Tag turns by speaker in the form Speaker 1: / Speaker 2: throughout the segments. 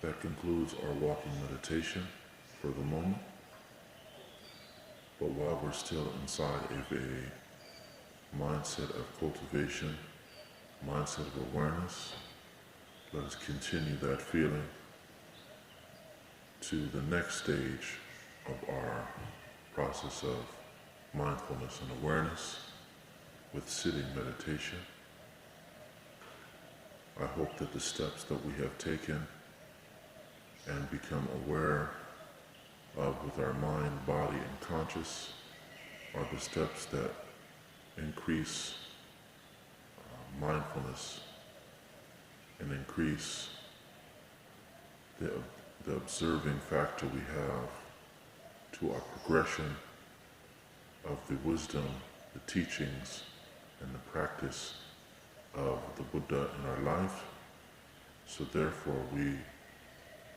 Speaker 1: That concludes our walking meditation for the moment. But while we're still inside of a mindset of cultivation, mindset of awareness, let us continue that feeling to the next stage of our process of mindfulness and awareness with sitting meditation. I hope that the steps that we have taken and become aware of with our mind, body, and conscious are the steps that increase mindfulness and increase the observing factor we have to our progression of the wisdom, the teachings, and the practice of the Buddha in our life. So therefore we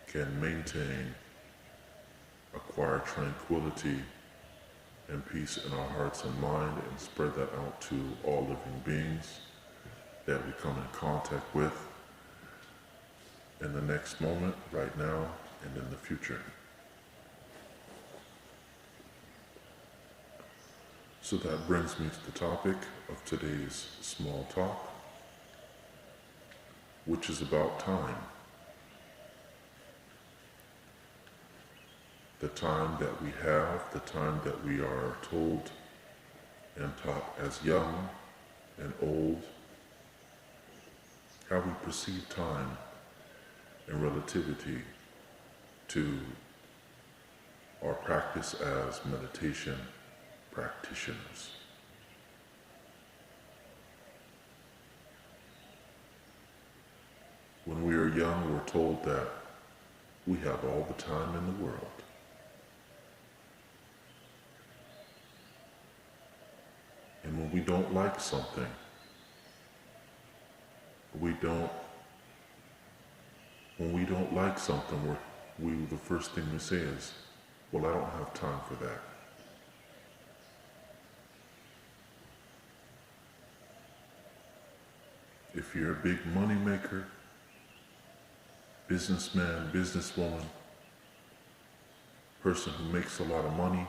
Speaker 1: can maintain, acquire tranquility and peace in our hearts and mind, and spread that out to all living beings that we come in contact with in the next moment, right now, and in the future. So that brings me to the topic of today's small talk, which is about time. The time that we have, the time that we are told and taught as young and old, how we perceive time in relativity to our practice as meditation practitioners. When we are young, we're told that we have all the time in the world. And when we don't like something, the first thing we say is, well, I don't have time for that. If you're a big money maker, businessman, businesswoman, person who makes a lot of money,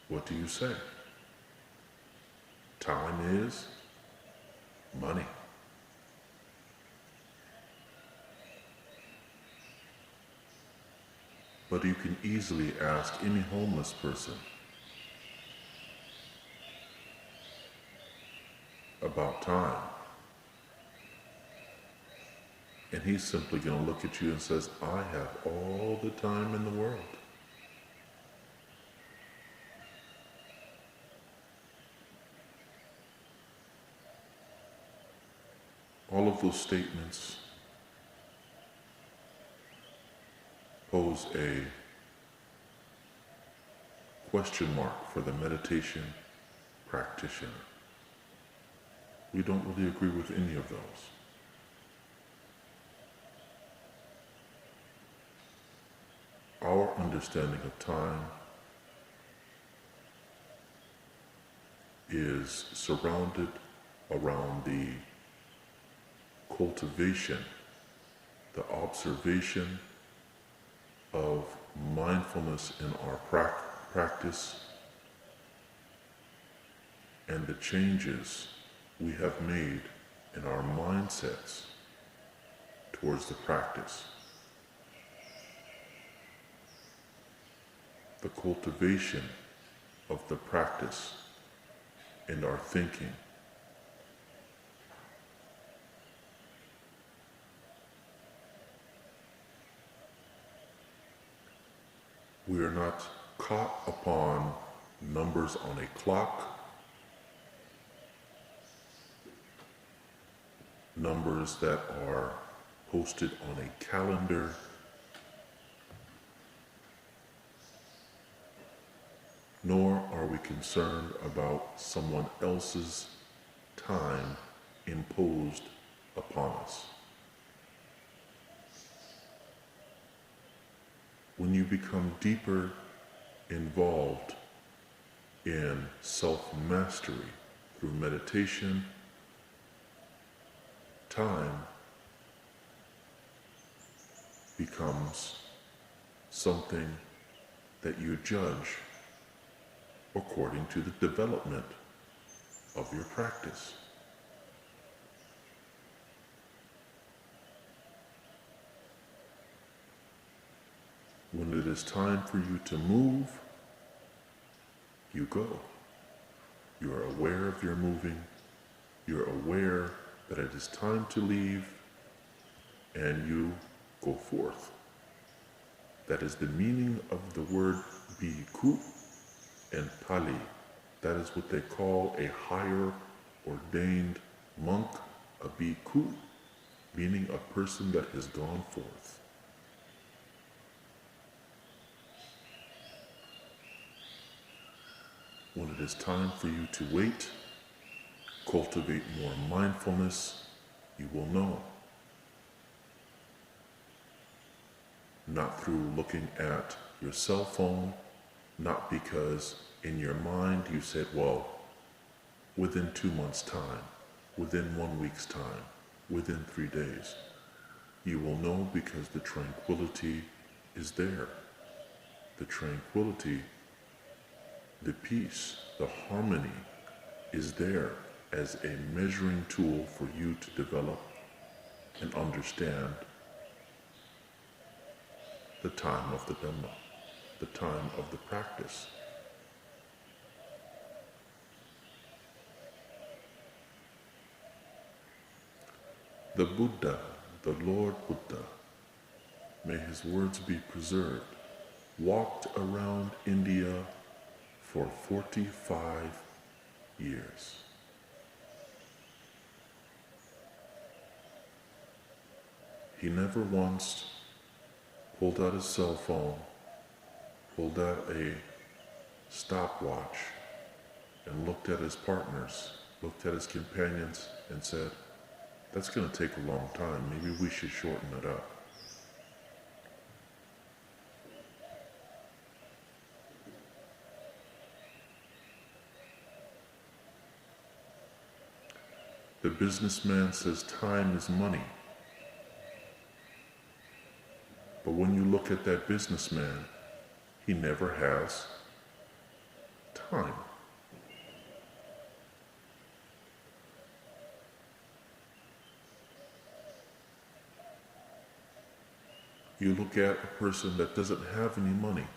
Speaker 1: what do you say? Time is money. But you can easily ask any homeless person about time. And he's simply going to look at you and says, I have all the time in the world. All of those statements pose a question mark for the meditation practitioner. We don't really agree with any of those. Our understanding of time is surrounded around the cultivation, the observation of mindfulness in our practice and the changes we have made in our mindsets towards the practice. The cultivation of the practice in our thinking. We are not caught upon numbers on a clock, numbers that are posted on a calendar, nor are we concerned about someone else's time imposed upon us. When you become deeper involved in self-mastery through meditation, time becomes something that you judge according to the development of your practice. When it is time for you to move, you go. You are aware of your moving. You're aware that it is time to leave, and you go forth. That is the meaning of the word bhikkhu in Pali. That is what they call a higher ordained monk, a bhikkhu, meaning a person that has gone forth. When it is time for you to wait, cultivate more mindfulness, you will know. Not through looking at your cell phone, not because in your mind you said, well, within 2 months' time, within 1 week's time, within 3 days. You will know because the tranquility is there. The tranquility, the peace, the harmony is there as a measuring tool for you to develop and understand the time of the Dhamma, the time of the practice. The Buddha, the Lord Buddha, may his words be preserved, walked around India for 45 years. He never once pulled out his cell phone, pulled out a stopwatch, and looked at his partners, looked at his companions, and said, that's going to take a long time, maybe we should shorten it up. The businessman says time is money. But when you look at that businessman, he never has time. You look at a person that doesn't have any money.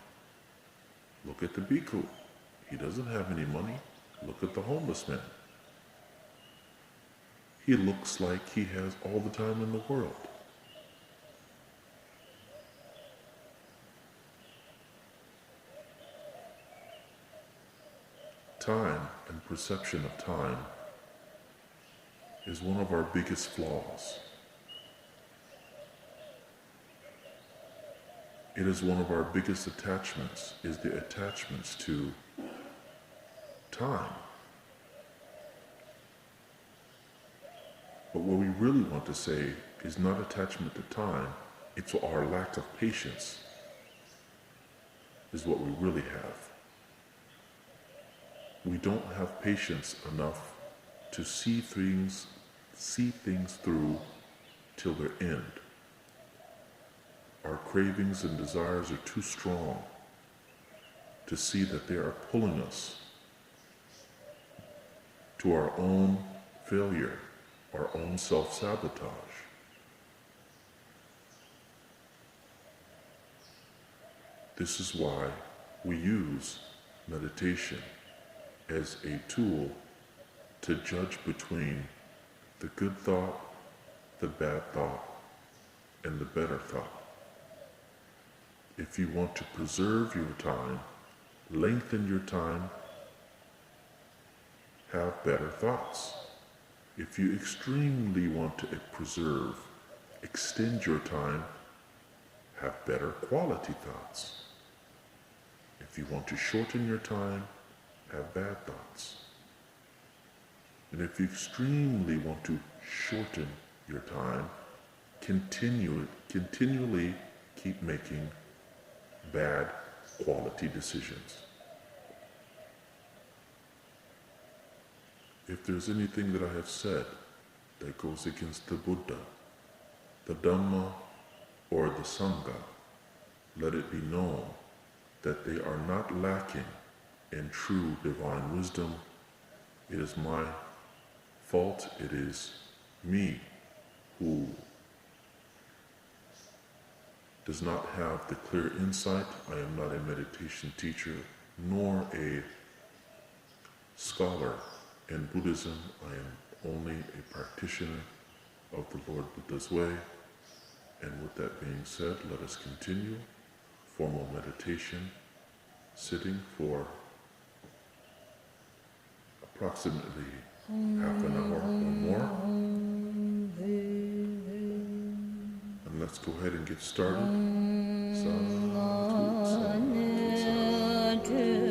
Speaker 1: Look at the bhikkhu. He doesn't have any money. Look at the homeless man. He looks like he has all the time in the world. Time and perception of time is one of our biggest flaws. It is one of our biggest attachments, is the attachments to time. But what we really want to say is not attachment to time, it's our lack of patience is what we really have. We don't have patience enough to see things through till their end. Our cravings and desires are too strong to see that they are pulling us to our own failure, our own self-sabotage. This is why we use meditation as a tool to judge between the good thought, the bad thought, and the better thought. If you want to preserve your time, lengthen your time, have better thoughts. If you extremely want to preserve, extend your time, have better quality thoughts. If you want to shorten your time, have bad thoughts. And if you extremely want to shorten your time, continually keep making bad quality decisions. If there's anything that I have said that goes against the Buddha, the Dhamma, or the Sangha, let it be known that they are not lacking in true divine wisdom. It is my fault, it is me who does not have the clear insight. I am not a meditation teacher, nor a scholar in Buddhism. I am only a practitioner of the Lord Buddha's way. And with that being said, let us continue formal meditation, sitting for approximately half an hour or more. And let's go ahead and get started. Sadhu, sadhu, sadhu.